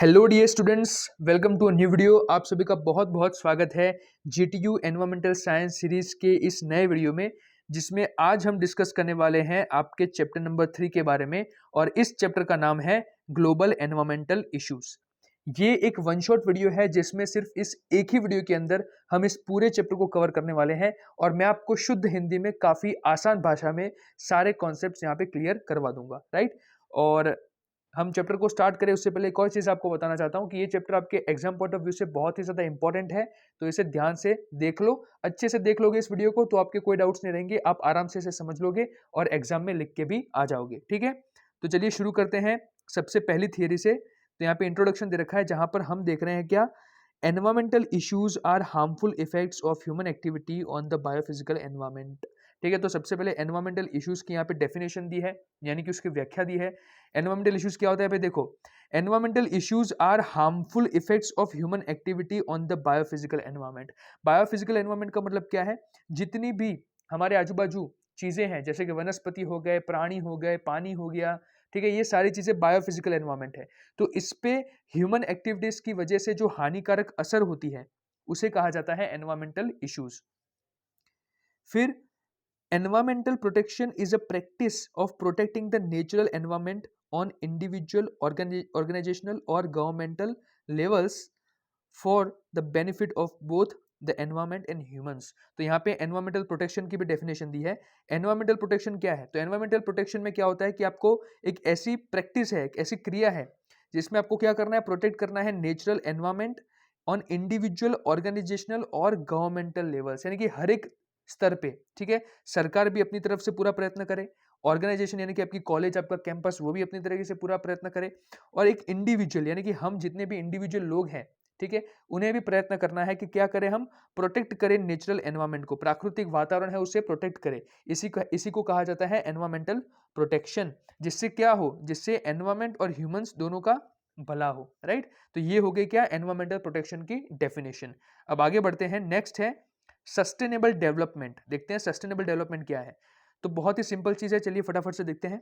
Hello dear students, welcome to a new video. आप सभी का बहुत बहुत स्वागत है जीटीयू एनवायरमेंटल साइंस सीरीज के इस नए वीडियो में, जिसमें आज हम डिस्कस करने वाले हैं आपके चैप्टर नंबर 3 के बारे में। और इस चैप्टर का नाम है ग्लोबल एनवायरमेंटल इश्यूज। ये एक वन शॉट वीडियो है जिसमें सिर्फ इस एक ही वीडियो के अंदर हम इस पूरे चैप्टर को कवर करने वाले हैं और मैं आपको शुद्ध हिंदी में काफ़ी आसान भाषा में सारे कॉन्सेप्ट्स यहाँ पे क्लियर करवा दूंगा, राइट। और हम चैप्टर को स्टार्ट करें उससे पहले एक और चीज़ आपको बताना चाहता हूँ कि ये चैप्टर आपके एग्जाम पॉइंट ऑफ व्यू से बहुत ही ज़्यादा इंपॉर्टेंट है, तो इसे ध्यान से देख लो। अच्छे से देख लोगे इस वीडियो को तो आपके कोई डाउट्स नहीं रहेंगे, आप आराम से इसे समझ लोगे और एग्जाम में लिख के भी आ जाओगे, ठीक है। तो चलिए शुरू करते हैं सबसे पहली थियरी से। तो यहाँ पे इंट्रोडक्शन दे रखा है जहाँ पर हम देख रहे हैं क्या, environmental issues are harmful effects of human activity on the biophysical environment. ठीक है, तो सबसे पहले एनवायरमेंटल इश्यूज की यहाँ पे डेफिनेशन दी है, यानी कि उसकी व्याख्या दी है। एनवायरमेंटल इश्यूज क्या होता है, पे देखो, environmental issues are harmful effects of human activity on the biophysical environment. Biophysical environment का मतलब क्या है, जितनी भी हमारे आजू बाजू चीजें हैं, जैसे कि वनस्पति हो गए, प्राणी हो गए, पानी हो गया, ठीक है, ये सारी चीजें बायोफिजिकल एनवायरमेंट है। तो इस पे ह्यूमन एक्टिविटीज की वजह से जो हानिकारक असर होती है उसे कहा जाता है एनवायरमेंटल इश्यूज। फिर environmental protection is a practice of protecting the natural environment on individual, organizational or governmental levels for the benefit of both the environment and humans। तो यहाँ पे environmental protection की भी definition दी है। environmental protection क्या है, तो environmental protection में क्या होता है कि आपको एक ऐसी practice है, एक ऐसी क्रिया है जिसमें आपको क्या करना है, प्रोटेक्ट करना है natural environment on individual, organizational और गवर्नमेंटल लेवल्स, यानी कि हर एक स्तर पे, ठीक है। सरकार भी अपनी तरफ से पूरा प्रयत्न करे, ऑर्गेनाइजेशन यानी कि आपकी कॉलेज, आपका कैंपस, वो भी अपनी तरीके से पूरा प्रयत्न करे, और एक इंडिविजुअल यानी कि हम जितने भी इंडिविजुअल लोग हैं, ठीक है, उन्हें भी प्रयत्न करना है कि क्या करें, हम प्रोटेक्ट करें नेचुरल एनवायरनमेंट को, प्राकृतिक वातावरण है उसे प्रोटेक्ट करें। इसी को कहा जाता है एनवायरमेंटल प्रोटेक्शन। जिससे क्या हो, जिससे एनवायरमेंट और ह्यूमंस दोनों का भला हो, राइट। तो ये हो गई क्या, एनवायरमेंटल प्रोटेक्शन की डेफिनेशन। अब आगे बढ़ते हैं, नेक्स्ट है सस्टेनेबल डेवलपमेंट। देखते हैं सस्टेनेबल डेवलपमेंट क्या है। तो बहुत ही सिंपल चीज है, चलिए फटाफट से देखते हैं।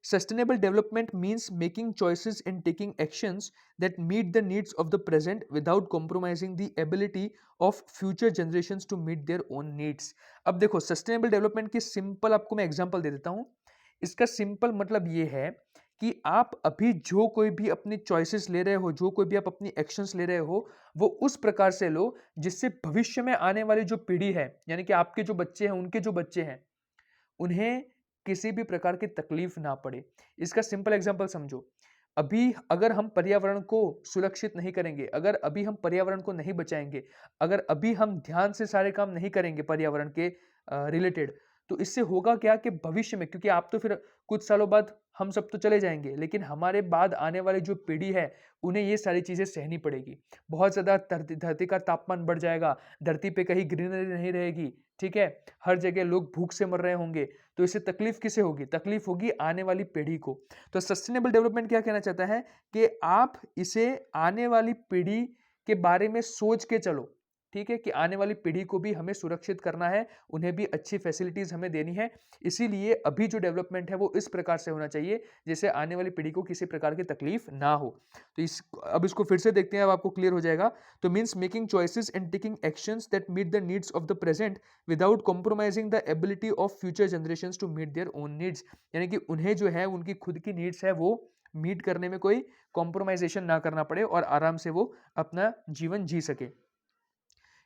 Sustainable development means making choices and taking actions that meet the needs of the present without compromising the ability of future generations to meet their own needs. अब देखो, सस्टेनेबल डेवलपमेंट की सिंपल आपको मैं एग्जांपल दे देता हूं। इसका simple मतलब ये है कि आप अभी जो कोई भी अपनी चॉइसेस ले रहे हो, जो कोई भी आप अपनी एक्शंस ले रहे हो, वो उस प्रकार से लो जिससे भविष्य में आने वाली जो पीढ़ी है, यानी कि आपके जो बच्चे हैं, उनके जो बच्चे हैं, उन्हें किसी भी प्रकार की तकलीफ ना पड़े। इसका सिंपल एग्जांपल समझो। अभी अगर हम पर्यावरण को सुरक्षित नहीं करेंगे, अगर अभी हम पर्यावरण को नहीं बचाएंगे, अगर अभी हम ध्यान से सारे काम नहीं करेंगे पर्यावरण के रिलेटेड, तो इससे होगा क्या कि भविष्य में, क्योंकि आप तो फिर कुछ सालों बाद हम सब तो चले जाएंगे, लेकिन हमारे बाद आने वाली जो पीढ़ी है उन्हें ये सारी चीजें सहनी पड़ेगी। बहुत ज्यादा धरती का तापमान बढ़ जाएगा, धरती पे कहीं ग्रीनरी नहीं रहेगी, ठीक है, हर जगह लोग भूख से मर रहे होंगे। तो इससे तकलीफ किसे होगी, तकलीफ होगी आने वाली पीढ़ी को। तो सस्टेनेबल डेवलपमेंट क्या कहना चाहता है कि आप इसे आने वाली पीढ़ी के बारे में सोच के चलो, ठीक है, कि आने वाली पीढ़ी को भी हमें सुरक्षित करना है, उन्हें भी अच्छी फैसिलिटीज हमें देनी है। इसीलिए अभी जो डेवलपमेंट है वो इस प्रकार से होना चाहिए जिससे आने वाली पीढ़ी को किसी प्रकार की तकलीफ ना हो। तो अब इसको फिर से देखते हैं, अब आपको क्लियर हो जाएगा। तो means making choices and taking actions that meet the needs of the present without compromising the ability of future generations to meet their own needs. यानी कि उन्हें जो है, उनकी खुद की नीड्स है, वो मीट करने में कोई कॉम्प्रोमाइजेशन ना करना पड़े और आराम से वो अपना जीवन जी सके।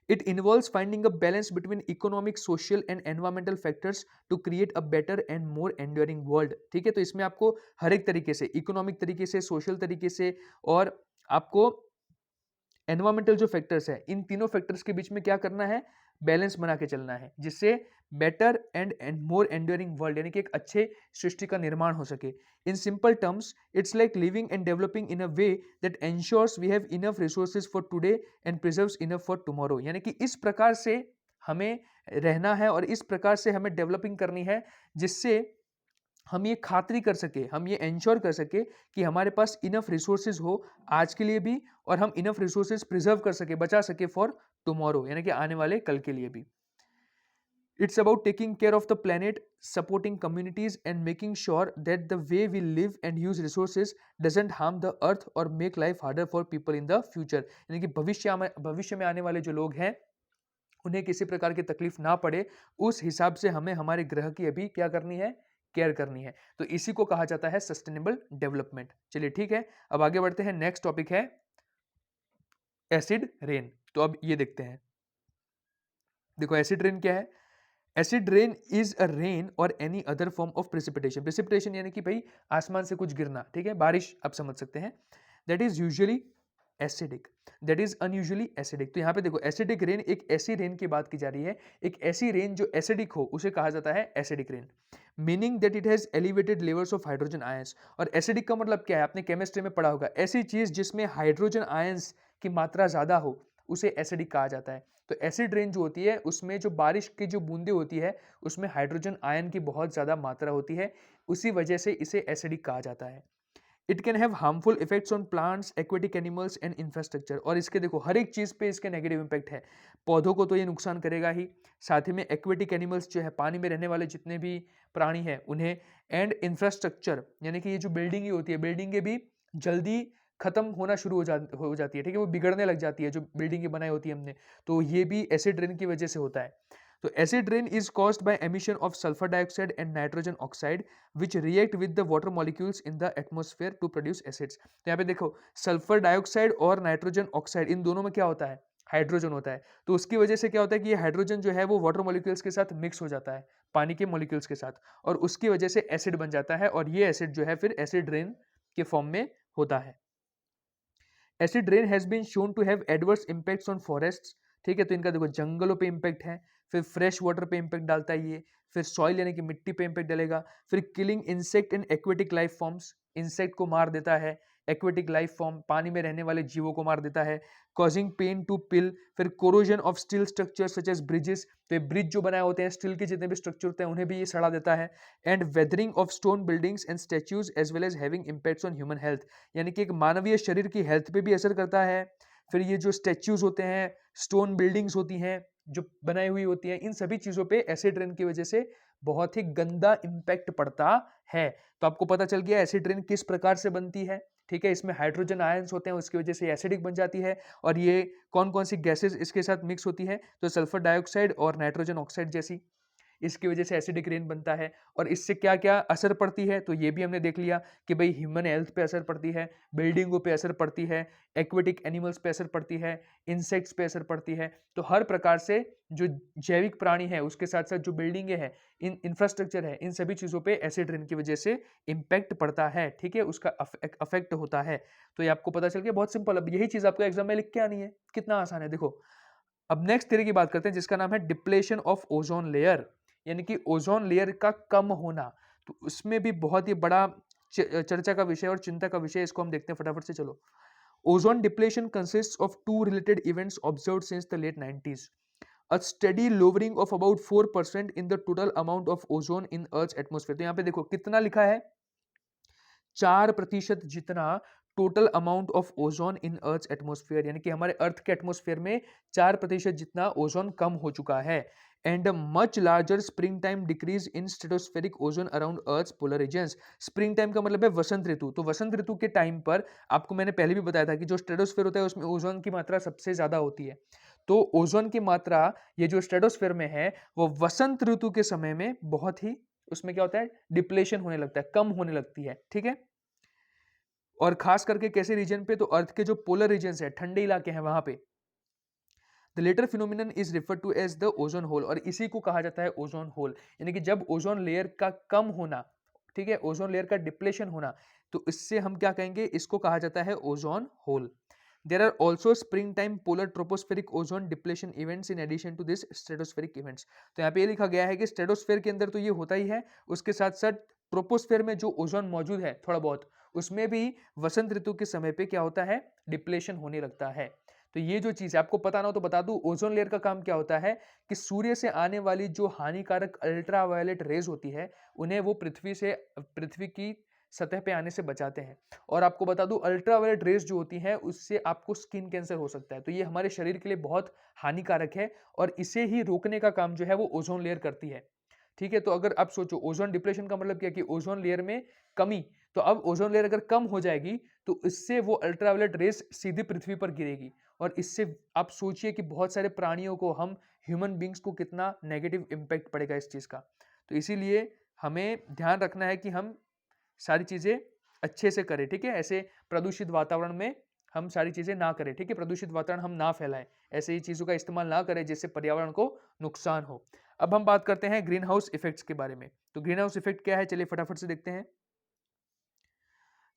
It involves finding a balance between economic, social and environmental factors to create a better and more enduring world। ठीक है, तो इसमें आपको हर एक तरीके से, इकोनॉमिक तरीके से, सोशल तरीके से और आपको एनवायरमेंटल जो फैक्टर्स है, इन तीनों फैक्टर्स के बीच में क्या करना है, बैलेंस बना के चलना है, जिससे better and more enduring world, यानी कि एक अच्छे सृष्टि का निर्माण हो सके। In simple terms it's like living and developing in a way that ensures we have enough resources for today and preserves enough for tomorrow. यानी कि इस प्रकार से हमें रहना है और इस प्रकार से हमें डेवलपिंग करनी है जिससे हम ये खातरी कर सके, हम ये एंश्योर कर सके कि हमारे पास इनफ रिसोर्सेज हो आज के लिए भी, और हम इनफ रिसोर्सेज प्रिजर्व कर सके, बचा सके फॉर टुमारो, यानी कि आने वाले कल के लिए भी। It's about taking care of the planet, supporting communities, and making sure that the way we live and use resources doesn't harm the earth or make life harder for people in the future. यानी कि भविष्य में आने वाले जो लोग हैं उन्हें किसी प्रकार की तकलीफ ना पड़े, उस हिसाब से हमें हमारे ग्रह की अभी क्या करनी है, केयर करनी है। तो इसी को कहा जाता है सस्टेनेबल डेवलपमेंट। चलिए ठीक है, अब आगे बढ़ते हैं। नेक्स्ट टॉपिक है एसिड रेन। तो अब ये देखते हैं, देखो एसिड रेन क्या है। Acid rain is a rain or any other form of precipitation. Precipitation यानी कि भाई आसमान से कुछ गिरना, ठीक है, बारिश आप समझ सकते हैं। That is usually acidic, that is unusually acidic. तो यहाँ पे देखो एसिडिक रेन, एक ऐसी रेन की बात की जा रही है, एक ऐसी रेन जो एसिडिक हो उसे कहा जाता है acidic rain. Meaning that it has elevated levels of hydrogen ions. और एसिडिक का मतलब क्या है, आपने केमिस्ट्री में पढ़ा होगा, ऐसी चीज जिसमें हाइड्रोजन आयंस की मात्रा ज्यादा हो उसे एसिडिक कहा जाता है। तो एसिड रेन जो होती है उसमें जो बारिश की जो बूंदे होती है उसमें हाइड्रोजन आयन की बहुत ज्यादा मात्रा होती है, उसी वजह से इसे एसिडिक कहा जाता है। It can have harmful effects on plants, aquatic animals and infrastructure. और इसके देखो हर एक चीज पे इसके नेगेटिव इंपैक्ट है। पौधों को तो ये नुकसान करेगा ही, साथ ही में एक्वेटिक एनिमल्स जो है पानी में रहने वाले जितने भी प्राणी हैं उन्हें, एंड इंफ्रास्ट्रक्चर यानी कि ये जो बिल्डिंग होती है, बिल्डिंगें भी जल्दी खत्म होना शुरू हो जाती है, ठीक है, वो बिगड़ने लग जाती है जो बिल्डिंगें बनाई होती है हमने, तो ये भी एसिड रेन की वजह से होता है। तो acid rain is caused by emission of sulphur dioxide and nitrogen oxide which react with the water molecules in the atmosphere to produce acids. तो यहाँ पे देखो सल्फर डाइऑक्साइड और नाइट्रोजन ऑक्साइड, इन दोनों में क्या होता है, हाइड्रोजन होता है। तो उसकी वजह से क्या होता है कि ये हाइड्रोजन जो है वो वाटर मॉलिक्यूल्स के साथ मिक्स हो जाता है, पानी के मॉलिक्यूल्स के साथ, और उसकी वजह से एसिड बन जाता है, और ये एसिड जो है फिर एसिड रेन के फॉर्म में होता है। Acid rain has been shown to have adverse impacts on forests. ठीक है, तो इनका देखो जंगलों पे इंपैक्ट है, फिर फ्रेश वाटर पे इंपैक्ट डालता है ये, फिर सॉइल यानी कि मिट्टी पे इंपैक्ट डालेगा, फिर killing insect and aquatic life forms, insect को मार देता है, एक्वेटिक लाइफ फॉर्म पानी में रहने वाले जीवों को मार देता है, कॉजिंग पेन टू पिल, फिर corrosion of steel structure such as bridges, तो ब्रिज जो बनाए होते हैं स्टील के जितने भी स्ट्रक्चर होते हैं उन्हें भी ये सड़ा देता है, and weathering of stone buildings and statues as well as having impacts on human health, यानी कि एक मानवीय शरीर की हेल्थ पे भी असर करता है। फिर ये जो स्टैच्यूज होते हैं, स्टोन बिल्डिंग्स होती हैं जो बनाई हुई होती हैं, इन सभी चीजों पे एसिड रेन की वजह से बहुत ही गंदा इंपैक्ट पड़ता है। तो आपको पता चल गया एसिड रेन किस प्रकार से बनती है। ठीक है, इसमें हाइड्रोजन आयंस होते हैं, उसकी वजह से एसिडिक बन जाती है, और ये कौन कौन सी गैसेस इसके साथ मिक्स होती है, तो सल्फर डाइऑक्साइड और नाइट्रोजन ऑक्साइड जैसी, इसकी वजह से एसिडिक रेन बनता है। और इससे क्या क्या असर पड़ती है, तो ये भी हमने देख लिया कि भाई ह्यूमन हेल्थ पे असर पड़ती है, बिल्डिंगों पे असर पड़ती है, एक्वेटिक एनिमल्स पे असर पड़ती है, इंसेक्ट्स पे असर पड़ती है। तो हर प्रकार से जो जैविक प्राणी है उसके साथ साथ जो बिल्डिंगें हैं, इन इंफ्रास्ट्रक्चर है, इन सभी चीजों पे एसिड रेन की वजह से इंपैक्ट पड़ता है। ठीक है, उसका अफेक्ट होता है। तो ये आपको पता चल गया, बहुत सिंपल। अब यही चीज आपको एग्जाम में लिख के आनी है, कितना आसान है। देखो अब नेक्स्ट थ्योरी की बात करते हैं जिसका नाम है डिप्लेशन ऑफ ओजोन लेयर, यानी कि ओजोन लेयर का कम होना। तो उसमें भी बहुत ही बड़ा चर्चा का विषय और चिंता का विषय, इसको हम देखते हैं फटाफट से। चलो, ozone depletion consists of two related events observed since the late 90s। A steady lowering of about 4% in the total amount of ozone in Earth's atmosphere। तो यहाँ पे देखो कितना लिखा है, 4% जितना total amount of ozone in earth atmosphere, यानी कि हमारे अर्थ के एटमोस्फेयर में 4% जितना ओजोन कम हो चुका है। And much larger spring time decrease in stratospheric ozone around earth polar regions. Spring time का मतलब है वसंत ऋतु। तो वसंत ऋतु के टाइम पर आपको मैंने पहले भी बताया था कि जो स्ट्रेटोस्फेयर होता है उसमें ओजोन की मात्रा सबसे ज्यादा होती है। तो ओजोन की मात्रा ये जो स्ट्रेटोस्फेयर में है वो वसंत ऋतु के समय में बहुत ही, उसमें क्या होता है, डिप्लेशन होने लगता है, कम होने लगती है। ठीक है, और खास करके कैसे रीजन पे, तो अर्थ के जो पोलर रीजन्स है, ठंडे इलाके हैं, वहां पे the latter phenomenon is refer to as the ozone hole, और इसी को कहा जाता है ओजोन होल। यानी कि जब ओजोन लेयर का कम होना, ठीक है, ओजोन लेयर का डिप्लेशन होना, तो इससे हम क्या कहेंगे, इसको कहा जाता है ozone hole. There are also springtime polar tropospheric ozone depletion events in addition to this stratospheric events। तो यहाँ पे ये लिखा गया है कि स्ट्रेटोस्फेयर के अंदर तो ये होता ही है, उसके साथ साथ ट्रोपोस्फेयर में जो ओजोन मौजूद है थोड़ा बहुत, उसमें भी वसंत ऋतु के समय पे क्या होता है, डिप्लेशन होने लगता है। तो ये जो चीज है आपको पता ना हो तो बता दूं, ओजोन लेयर का काम क्या होता है कि सूर्य से आने वाली जो हानिकारक अल्ट्रावायलेट रेज होती है उन्हें वो पृथ्वी की सतह पे आने से बचाते हैं। और आपको बता दूं, अल्ट्रावायलेट रेज जो होती हैं उससे आपको स्किन कैंसर हो सकता है, तो ये हमारे शरीर के लिए बहुत हानिकारक है और इसे ही रोकने का काम जो है वो ओजोन लेयर करती है। ठीक है, तो अगर आप सोचो ओजोन डिप्लेशन का मतलब क्या कि ओजोन लेयर में कमी, तो अब ओजोन लेयर अगर कम हो जाएगी तो इससे वो अल्ट्रावायलेट रेस सीधे पृथ्वी पर गिरेगी और इससे आप सोचिए कि बहुत सारे प्राणियों को, हम ह्यूमन बींग्स को कितना नेगेटिव इंपैक्ट पड़ेगा इस चीज का। तो इसीलिए हमें ध्यान रखना है कि हम सारी चीजें अच्छे से करें। ठीक है, ऐसे प्रदूषित वातावरण में हम सारी चीजें ना करें। ठीक है, प्रदूषित वातावरण हम ना फैलाएं, ऐसे ही चीजों का इस्तेमाल ना करें जिससे पर्यावरण को नुकसान हो। अब हम बात करते हैं ग्रीन हाउस इफेक्ट्स के बारे में। तो ग्रीन हाउस इफेक्ट क्या है, चलिए फटाफट से देखते हैं।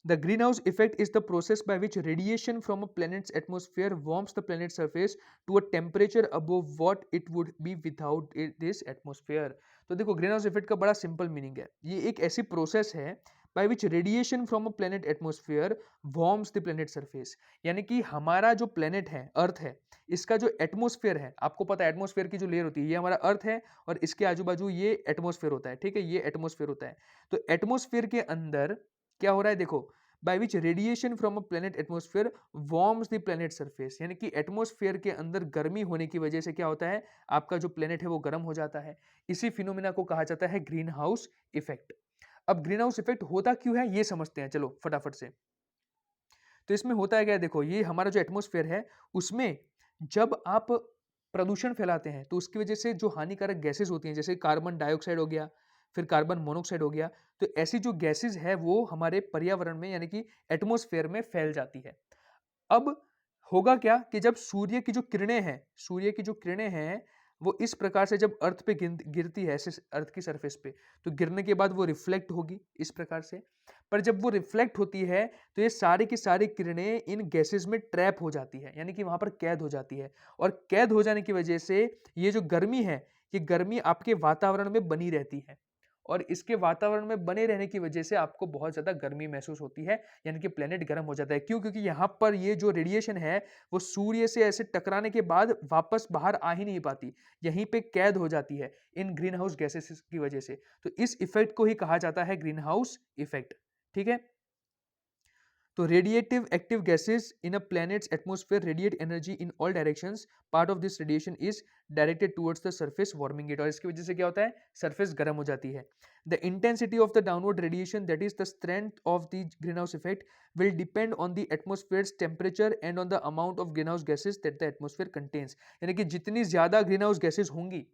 The greenhouse effect is the process by which radiation from a planet's atmosphere warms the planet's surface to a temperature above what it would be without this atmosphere. तो देखो green house effect का बड़ा simple meaning है, ये एक ऐसी process है by which radiation from a planet atmosphere warms the planet surface। यानी कि हमारा जो प्लेनेट है, अर्थ है, इसका जो एटमोस्फेयर है, आपको पता है एटमोस्फेयर की जो लेयर होती है ये हमारा अर्थ है और इसके आजू बाजू ये एटमोस्फेयर होता है। ठीक है, ये एटमोस्फेयर होता है। तो एटमोस्फेयर के अंदर क्या हो रहा है, देखो, by which radiation from a planet atmosphere warms the planet surface. यानी कि एटमोस्फेयर के अंदर गर्मी होने की वजह से क्या होता है, आपका जो प्लेनेट है वो गर्म हो जाता है। इसी फिनोमिना को कहा जाता है ग्रीन हाउस इफेक्ट। अब ग्रीन हाउस इफेक्ट होता क्यों है ये समझते हैं, चलो फटाफट से। तो इसमें होता है क्या, देखो, ये हमारा जो एटमोस्फेयर है उसमें जब आप प्रदूषण फैलाते हैं तो उसकी वजह से जो हानिकारक गैसेस होती हैं, जैसे कार्बन डाइऑक्साइड हो गया, फिर कार्बन मोनोऑक्साइड हो गया, तो ऐसी जो गैसेस है वो हमारे पर्यावरण में यानी कि एटमोस्फेयर में फैल जाती है। अब होगा क्या कि जब सूर्य की जो किरणें हैं, सूर्य की जो किरणें हैं वो इस प्रकार से जब अर्थ पे गिरती है, ऐसे अर्थ की सरफेस पे, तो गिरने के बाद वो रिफ्लेक्ट होगी इस प्रकार से। पर जब वो रिफ्लेक्ट होती है तो ये सारी की सारी किरणें इन गैसेस में ट्रैप हो जाती है, यानी कि वहां पर कैद हो जाती है। और कैद हो जाने की वजह से ये जो गर्मी है, ये गर्मी आपके वातावरण में बनी रहती है और इसके वातावरण में बने रहने की वजह से आपको बहुत ज्यादा गर्मी महसूस होती है, यानी कि प्लेनेट गर्म हो जाता है। क्यों? क्योंकि यहाँ पर ये जो रेडिएशन है वो सूर्य से ऐसे टकराने के बाद वापस बाहर आ ही नहीं पाती, यहीं पे कैद हो जाती है इन ग्रीन हाउस गैसेस की वजह से। तो इस इफेक्ट को ही कहा जाता है ग्रीन हाउस इफेक्ट। ठीक है, तो radiative active gases in a planets atmosphere radiate energy in all directions. Part of this radiation is directed towards the surface warming it. और इसकी वजह से क्या होता है, सरफेस गर्म हो जाती है। The intensity of the downward radiation, that is the strength of the green house effect, will depend on the एटमॉस्फेयर्स temperature and on the amount of greenhouse gases that the atmosphere contains. यानी कि जितनी ज्यादा green house gases होंगी,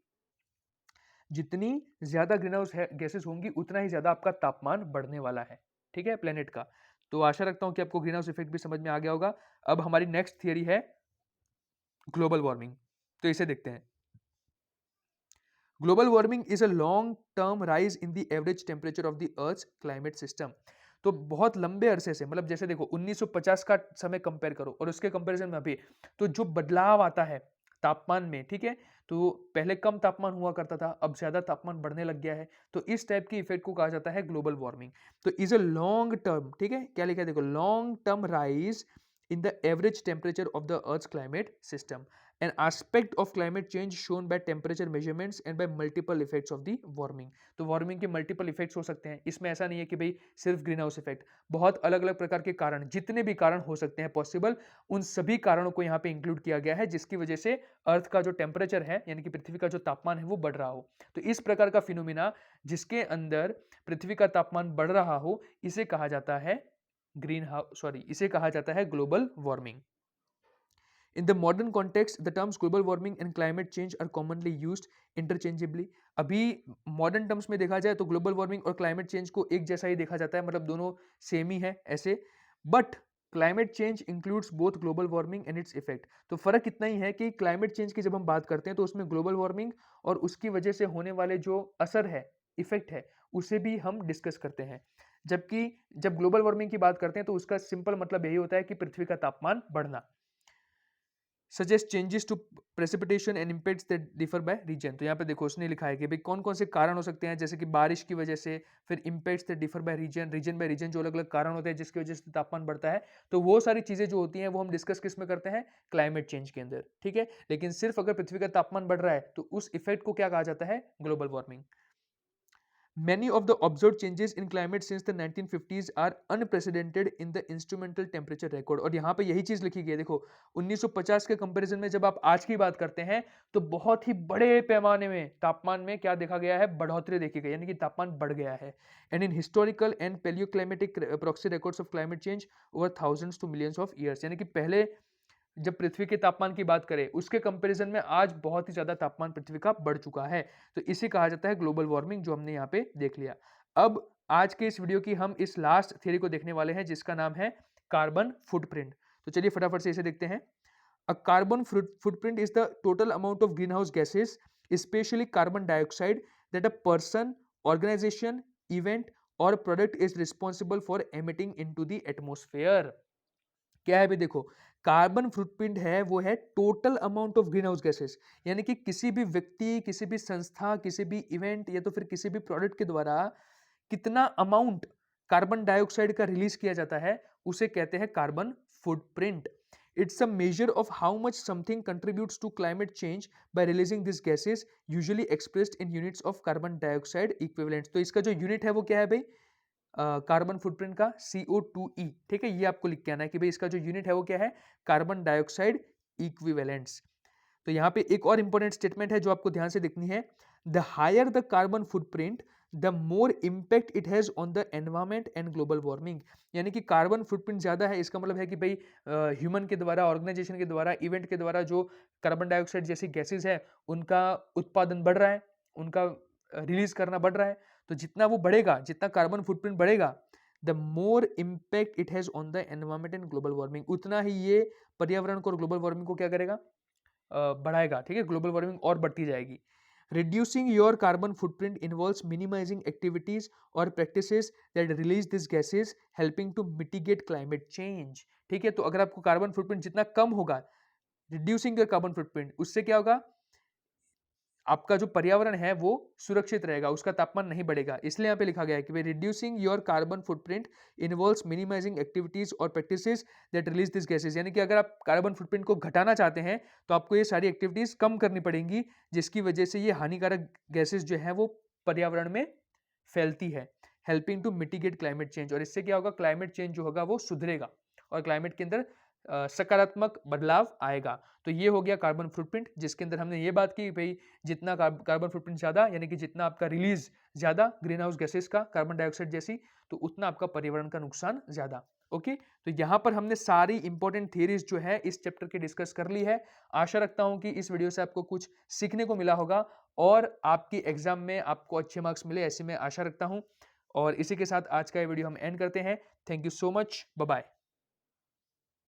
जितनी ज्यादा green house gases होंगी उतना ही ज्यादा आपका तापमान बढ़ने वाला है। ठीक है, प्लेनेट का। तो आशा रखता हूं कि आपको ग्रीन हाउस इफेक्ट भी समझ में आ गया होगा। अब हमारी नेक्स्ट थियरी है ग्लोबल वार्मिंग। तो इसे देखते हैं। Global warming is a long term rise in the average temperature of the earth climate system. तो बहुत लंबे अरसे से, मतलब जैसे देखो 1950 का समय कंपेयर करो और उसके कंपैरिजन में अभी, तो जो बदलाव आता है तापमान में, ठीक है, तो पहले कम तापमान हुआ करता था, अब ज्यादा तापमान बढ़ने लग गया है। तो इस टाइप की इफेक्ट को कहा जाता है ग्लोबल वार्मिंग। तो इज अ लॉन्ग टर्म, ठीक है, क्या लिखा है देखो, long term rise in the average temperature of the earth's climate system, an aspect of climate change shown by temperature measurements and by multiple effects of the warming। तो warming के multiple effects हो सकते हैं, इसमें ऐसा नहीं है कि भाई सिर्फ ग्रीन हाउस इफेक्ट, बहुत अलग अलग प्रकार के कारण, जितने भी कारण हो सकते हैं पॉसिबल, उन सभी कारणों को यहाँ पे इंक्लूड किया गया है जिसकी वजह से अर्थ का जो टेम्परेचर है यानी कि पृथ्वी का जो तापमान है वो बढ़ रहा हो। तो इस प्रकार का फिनोमिना जिसके अंदर पृथ्वी का तापमान बढ़ रहा हो, इसे कहा जाता है इसे कहा जाता है global warming. In the modern context, the terms global warming and climate change are commonly used interchangeably। अभी मॉडर्न टर्म्स में देखा जाए तो ग्लोबल वार्मिंग और क्लाइमेट चेंज को एक जैसा ही देखा जाता है, मतलब दोनों सेम ही है ऐसे। But climate change includes both global warming and its effect. तो फर्क इतना ही है कि क्लाइमेट चेंज की जब हम बात करते हैं तो उसमें ग्लोबल वार्मिंग और उसकी वजह से होने वाले जो असर है, इफेक्ट है, उसे भी हम डिस्कस करते हैं। जबकि जब ग्लोबल वार्मिंग की बात करते हैं तो उसका सिंपल मतलब यही होता है कि पृथ्वी का तापमान बढ़ना। Suggest changes to precipitation and impacts that differ by region. तो यहाँ पे देखो उसने लिखा है कि भाई कौन कौन से कारण हो सकते हैं, जैसे कि बारिश की वजह से, फिर impacts that differ by region, region by region जो अलग अलग कारण होते हैं जिसकी वजह से तापमान बढ़ता है। तो वो सारी चीजें जो होती हैं वो हम डिस्कस किस में करते हैं, क्लाइमेट चेंज के अंदर। ठीक है, लेकिन सिर्फ अगर पृथ्वी का तापमान बढ़ रहा है तो उस इफेक्ट को क्या कहा जाता है, global warming. Many of the observed changes in climate since the 1950s are unprecedented in the instrumental temperature record। और यहाँ पे यही चीज लिखी गई है, देखो 1950 के कंपैरिजन में जब आप आज की बात करते हैं तो बहुत ही बड़े पैमाने में तापमान में क्या देखा गया है, बढ़ोतरी देखी गई, यानी कि तापमान बढ़ गया है। And in historical and paleoclimatic proxy records of climate change over thousands to millions of years, यानी कि पहले जब पृथ्वी के तापमान की बात करें उसके कंपैरिजन में आज बहुत ही ज्यादा तापमान पृथ्वी का बढ़ चुका है। तो इसे कहा जाता है ग्लोबल वार्मिंग, जो हमने यहाँ पे देख लिया। अब आज के इस वीडियो की हम इस लास्ट थ्योरी को देखने वाले हैं जिसका नाम है कार्बन फुटप्रिंट। तो चलिए फटाफट से इसे देखते हैं। A carbon footprint is the total amount of greenhouse gases specially carbon dioxide that a person, organisation, event or product is responsible for emitting into the atmosphere. क्या है भी देखो, कार्बन फुटप्रिंट है वो है total amount of greenhouse gases, यानी कि किसी भी व्यक्ति, किसी भी संस्था, किसी भी इवेंट या तो फिर किसी भी प्रोडक्ट के द्वारा कितना अमाउंट कार्बन डाइऑक्साइड का रिलीज किया जाता है उसे कहते हैं carbon footprint. It's a measure of how much something contributes to climate change by releasing this gases, usually expressed in units of carbon dioxide equivalent. तो इसका जो यूनिट है वो क्या है भाई, कार्बन फुटप्रिंट का CO2e। ठीक है, ये आपको लिख के आना है कि भाई इसका जो यूनिट है वो क्या है, कार्बन डाइऑक्साइड इक्विवेलेंट्स। तो यहाँ पे एक और इंपॉर्टेंट स्टेटमेंट है जो आपको ध्यान से देखनी है, the higher the carbon footprint the more impact it has on the environment and global warming. यानी कि कार्बन फुटप्रिंट ज्यादा है, इसका मतलब है कि भाई ह्यूमन के द्वारा, ऑर्गेनाइजेशन के द्वारा, इवेंट के द्वारा जो कार्बन डाइऑक्साइड जैसी गैसेज है उनका उत्पादन बढ़ रहा है, उनका रिलीज करना बढ़ रहा है। तो जितना वो बढ़ेगा, जितना कार्बन फुटप्रिंट बढ़ेगा, the more impact it has on the environment and global warming, उतना ही ये पर्यावरण को और ग्लोबल वार्मिंग को क्या करेगा, बढ़ाएगा। ठीक है, ग्लोबल वार्मिंग और बढ़ती जाएगी। Reducing your carbon footprint involves minimising activities or practices that release this gases, helping to mitigate climate change. ठीक है, तो अगर आपको कार्बन फुटप्रिंट जितना कम होगा, रिड्यूसिंग योर कार्बन फुटप्रिंट, उससे क्या होगा, आपका जो पर्यावरण है वो सुरक्षित रहेगा, उसका तापमान नहीं बढ़ेगा। इसलिए यहाँ पे लिखा गया है कि भाई reducing your carbon footprint involves minimising activities or practices that release this gases, यानी कि अगर आप कार्बन फुटप्रिंट को घटाना चाहते हैं तो आपको ये सारी एक्टिविटीज कम करनी पड़ेंगी, जिसकी वजह से ये हानिकारक गैसेस जो है वो पर्यावरण में फैलती है। Helping to mitigate climate change, और इससे क्या होगा, क्लाइमेट चेंज जो होगा वो सुधरेगा और क्लाइमेट के अंदर सकारात्मक बदलाव आएगा। तो ये हो गया कार्बन फुटप्रिंट, जिसके अंदर हमने ये बात की भाई जितना कार्बन फुटप्रिंट ज्यादा, यानी कि जितना आपका रिलीज ज्यादा ग्रीन हाउस गैसेस का, कार्बन डाइऑक्साइड जैसी, तो उतना आपका पर्यावरण का नुकसान ज्यादा। ओके, तो यहाँ पर हमने सारी इंपॉर्टेंट थियरीज जो है इस चैप्टर की डिस्कस कर ली है। आशा रखता हूं कि इस वीडियो से आपको कुछ सीखने को मिला होगा और आपकी एग्जाम में आपको अच्छे मार्क्स मिले, ऐसी मैं आशा रखता हूं। और इसी के साथ आज का ये वीडियो हम एंड करते हैं। Thank you so much, bye bye.